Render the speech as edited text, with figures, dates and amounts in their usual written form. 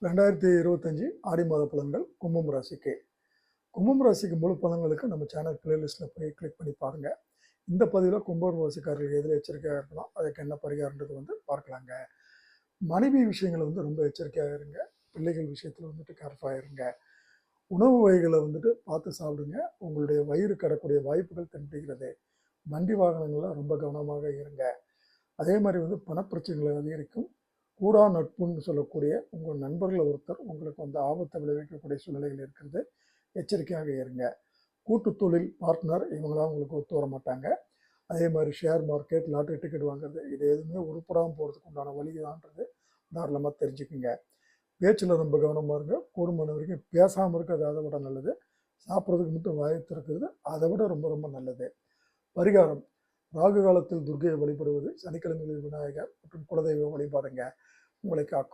2025 ஆடி மாத பலன்கள் கும்பம் ராசிக்கு. கும்பம் ராசிக்கு முழு பலன்களுக்கு நம்ம சேனல் பிளேலிஸ்ட்டில் போய் கிளிக் பண்ணி பாருங்கள். இந்த பதிவில் கும்பம் ராசிக்காரர்கள் எதில் எச்சரிக்கையாக இருக்கலாம், அதுக்கு என்ன பரிகாரன்றது பார்க்கலாங்க. மனைவி விஷயங்களை ரொம்ப எச்சரிக்கையாக இருங்க. பிள்ளைகள் விஷயத்தில் கேர்ஃபுல்லாக இருங்க. உணவு வகைகளை பார்த்து சாப்பிடுங்க. உங்களுடைய வயிறு கடக்கூடிய வாய்ப்புகள் தென்படுகிறது. வண்டி வாகனங்களில் ரொம்ப கவனமாக இருங்க. அதே மாதிரி பணப்பிரச்சனைகளை அதிகரிக்கும். கூடா நட்புன்னு சொல்லக்கூடிய உங்கள் நண்பர்கள் ஒருத்தர் உங்களுக்கு ஆபத்தை விளைவிக்கக்கூடிய சூழ்நிலைகள் இருக்கிறது. எச்சரிக்கையாக இருங்க. கூட்டு தொழில் பார்ட்னர் இவங்களாம் உங்களுக்கு ஒத்து வர மாட்டாங்க. அதே மாதிரி ஷேர் மார்க்கெட், லாட்ரி டிக்கெட் வாங்குறது இது எதுவுமே உருப்படாமல் போகிறதுக்கு உண்டான வழிதான்றது தாராளமாக தெரிஞ்சுக்குங்க. பேச்சில் ரொம்ப கவனமாக இருங்க. கூடுமான வரைக்கும் பேசாமல் இருக்கிறது அதை விட நல்லது. சாப்பிட்றதுக்கு மட்டும் வாயை திறக்கிறது அதை விட ரொம்ப ரொம்ப நல்லது. பரிகாரம்: ராகு காலத்தில் துர்க்கையை வழிபடுவது, சனிக்கிழமைகளில் விநாயகர் மற்றும் குலதெய்வ வழிபாடுங்க உங்களை காக்கும்.